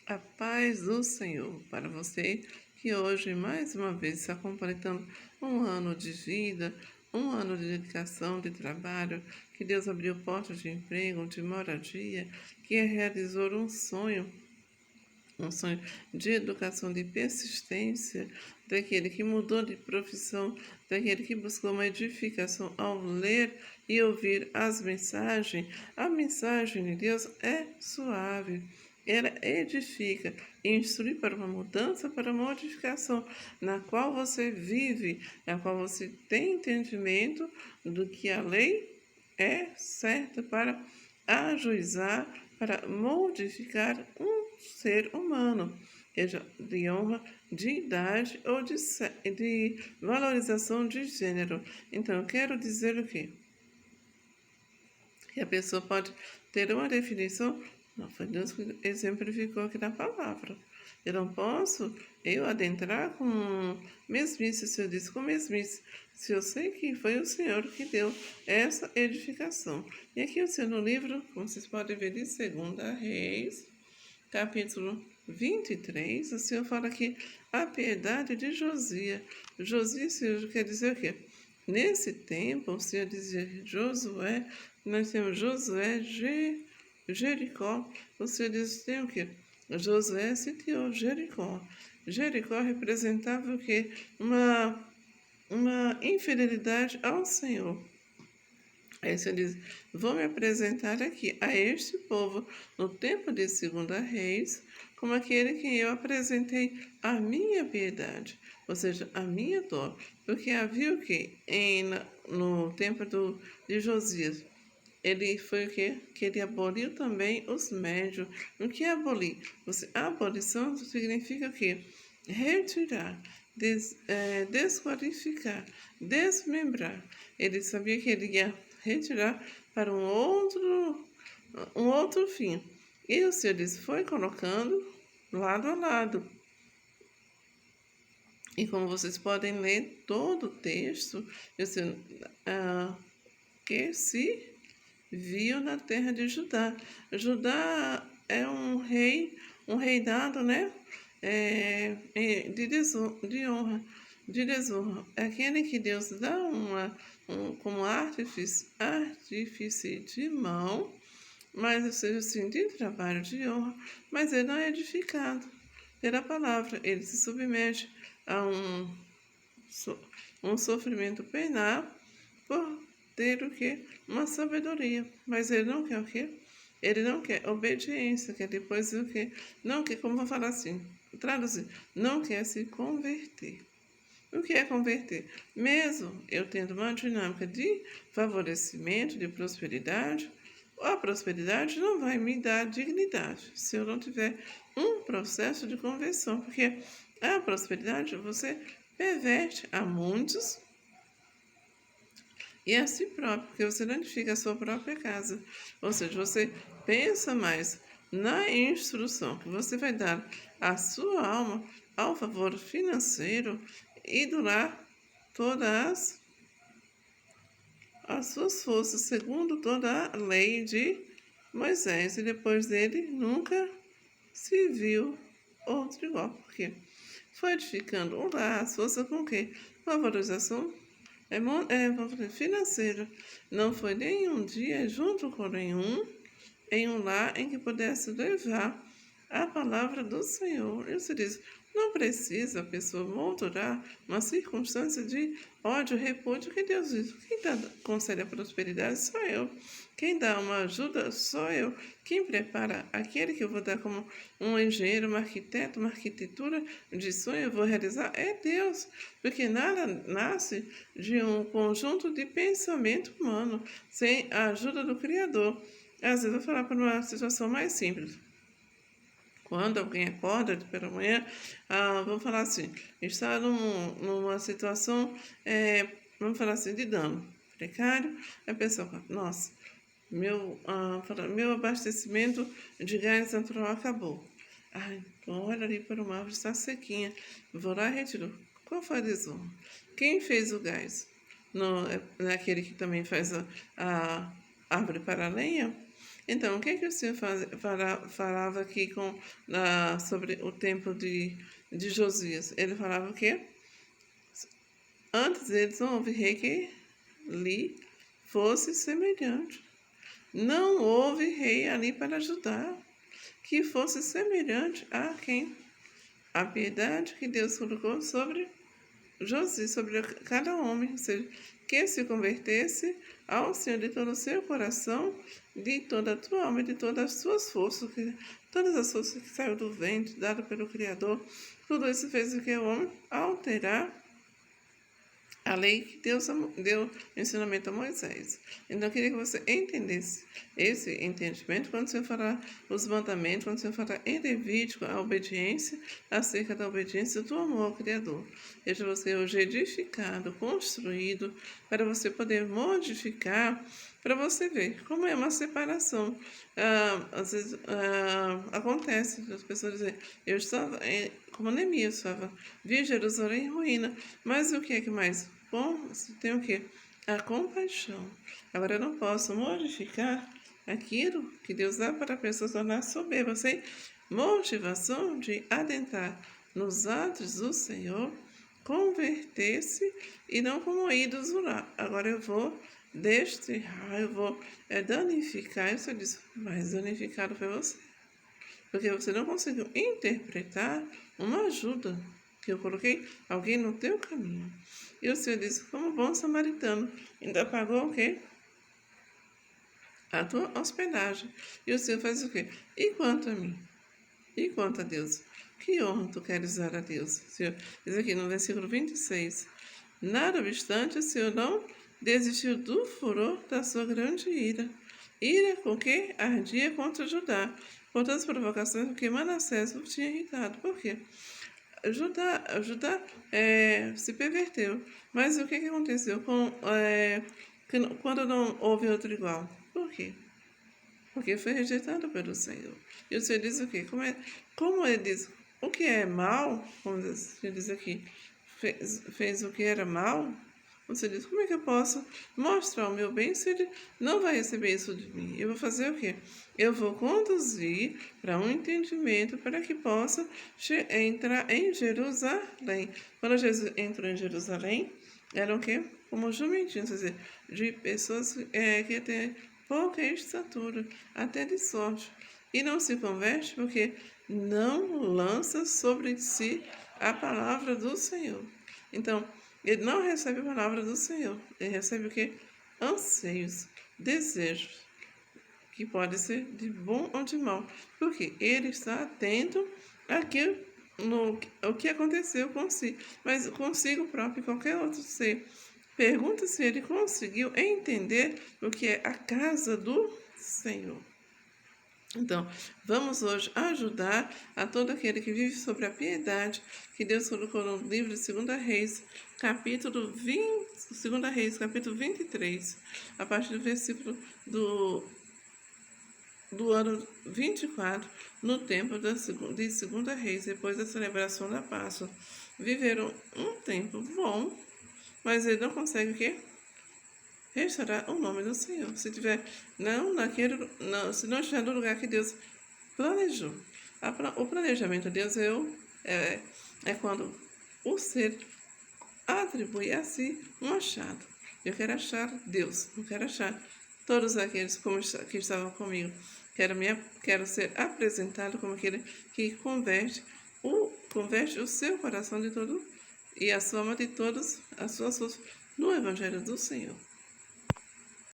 A paz do Senhor para você que hoje mais uma vez está completando um ano de vida, um ano de dedicação, de trabalho, que Deus abriu portas de emprego, de moradia, que realizou um sonho de educação, de persistência, daquele que mudou de profissão, daquele que buscou uma edificação ao ler e ouvir as mensagens. A mensagem de Deus é suave. Ela edifica, instrui para uma mudança, para uma modificação, na qual você vive, na qual você tem entendimento do que a lei é certa para ajuizar, para modificar um ser humano, seja de honra, de idade ou de valorização de gênero. Então, eu quero dizer o quê? Que a pessoa pode ter uma definição, não foi Deus que exemplificou aqui na palavra. Eu não posso adentrar com mesmice, se eu disse com mesmice, se eu sei que foi o Senhor que deu essa edificação. E aqui no livro, como vocês podem ver, de 2 Reis, capítulo 23, o Senhor fala aqui a piedade de Josias. Josias quer dizer o quê? Nesse tempo, o Senhor dizia Josué, nós temos Josué, Jericó. O Senhor diz tem o quê? Josué sitiou Jericó. Jericó representava o quê? Uma infidelidade ao Senhor. Aí o Senhor diz, vou me apresentar aqui a este povo no tempo de 2 Reis, como aquele que eu apresentei a minha piedade, ou seja, a minha dor. Porque havia o que? No tempo de Josias, ele foi o quê? Que ele aboliu também os médios. O que é abolir? Abolição significa o quê? Retirar, desqualificar, desmembrar. Ele sabia que ele ia retirar para um outro fim. E o Senhor foi colocando lado a lado. E como vocês podem ler todo o texto, que se viu na terra de Judá. Judá é um reinado, né? De honra, de desonra. É aquele que Deus dá como artífice de mão, mas ou seja assim, de trabalho de honra, mas ele não é edificado pela palavra, ele se submete a um sofrimento penal por ter o quê? Uma sabedoria. Mas ele não quer o quê? Ele não quer obediência, quer depois o quê? Não quer, como vou falar assim, traduzir, não quer se converter. O que é converter? Mesmo eu tendo uma dinâmica de favorecimento, de prosperidade, a prosperidade não vai me dar dignidade se eu não tiver um processo de conversão, porque a prosperidade você perverte a muitos e a si próprio, porque você não edifica a sua própria casa. Ou seja, você pensa mais na instrução que você vai dar à sua alma ao favor financeiro e durar todas as suas forças, segundo toda a lei de Moisés. E depois dele nunca se viu outro igual, porque foi edificando um lar, as forças com o quê? Com a valorização financeira. Não foi nenhum dia junto com nenhum em um lar em que pudesse levar a palavra do Senhor. E você diz, não precisa a pessoa moldurar uma circunstância de ódio, repúdio que Deus diz. Quem concede a prosperidade sou eu. Quem dá uma ajuda sou eu. Quem prepara aquele que eu vou dar como um engenheiro, um arquiteto, uma arquitetura de sonho eu vou realizar é Deus. Porque nada nasce de um conjunto de pensamento humano sem a ajuda do Criador. Às vezes eu vou falar para uma situação mais simples. Quando alguém acorda pela manhã, vamos falar assim, está numa situação, vamos falar assim, de dano precário, a pessoa fala, nossa, meu abastecimento de gás natural acabou. Então olha ali para o mar, está sequinha, vou lá e retiro. Qual foi a desonra? Quem fez o gás? Não é aquele que também faz a árvore para a lenha? Então, o que é que o Senhor falava aqui sobre o tempo de Josias? Ele falava o quê? Antes deles não houve rei que lhe fosse semelhante. Não houve rei ali para ajudar que fosse semelhante a quem? A piedade que Deus colocou sobre Josias, sobre cada homem, ou seja, que se convertesse ao Senhor de todo o seu coração, de toda a tua alma, de todas as suas forças, todas as forças que saíram do ventre, dado pelo Criador, tudo isso fez o que o homem alterar a lei que Deus deu ensinamento a Moisés. Então, eu queria que você entendesse esse entendimento quando você falar os mandamentos, quando você falar em Levítico a obediência, acerca da obediência do amor ao Criador. Deixa você hoje edificado, construído, para você poder modificar, para você ver como é uma separação. Às vezes acontece, as pessoas dizem, eu estava, como Neemias estava, vi Jerusalém em ruína, mas o que é que mais? Bom, você tem o quê? A compaixão. Agora, eu não posso modificar aquilo que Deus dá para a pessoa tornar soberba, sem motivação de adentrar nos atos do Senhor, converter-se e não como ídolos lá. Agora eu vou desterrar, eu vou danificar. E você diz, mas danificado foi você. Porque você não conseguiu interpretar uma ajuda que eu coloquei alguém no teu caminho. E o Senhor disse, como bom samaritano, ainda pagou o quê? A tua hospedagem. E o Senhor faz o quê? E quanto a mim? E quanto a Deus? Que honra tu queres dar a Deus? O Senhor diz aqui no versículo 26. Nada obstante, o Senhor não desistiu do furor da sua grande ira. Ira com que ardia contra Judá, por todas as provocações com que Manassés o tinha irritado. Por quê? Judá se perverteu. Mas o que aconteceu quando não houve outro igual? Por quê? Porque foi rejeitado pelo Senhor. E o Senhor diz o quê? Como ele diz, o que é mal, como ele diz aqui, fez o que era mal, você diz, como é que eu posso mostrar o meu bem se ele não vai receber isso de mim? Eu vou fazer o quê? Eu vou conduzir para um entendimento para que possa entrar em Jerusalém. Quando Jesus entrou em Jerusalém, eram o quê? Como jumentinhos, quer dizer, de pessoas que têm pouca estatura, até de sorte. E não se converte porque não lança sobre si a palavra do Senhor. Então, ele não recebe a palavra do Senhor. Ele recebe o quê? Anseios, desejos, que pode ser de bom ou de mal. Porque ele está atento ao que aconteceu consigo próprio e qualquer outro ser. Pergunta se ele conseguiu entender o que é a casa do Senhor. Então, vamos hoje ajudar a todo aquele que vive sobre a piedade que Deus colocou no livro de 2 Reis, capítulo 23, a partir do versículo do ano 24, no tempo de 2 Reis, depois da celebração da Páscoa. Viveram um tempo bom, mas ele não consegue o quê? Restaurar o nome do Senhor. Se não estiver no lugar que Deus planejou. O planejamento de Deus é quando o ser atribui a si um achado. Eu quero achar Deus, não quero achar todos aqueles que estavam comigo. Quero ser apresentado como aquele que converte o seu coração de todo e a soma de todas as suas forças no Evangelho do Senhor.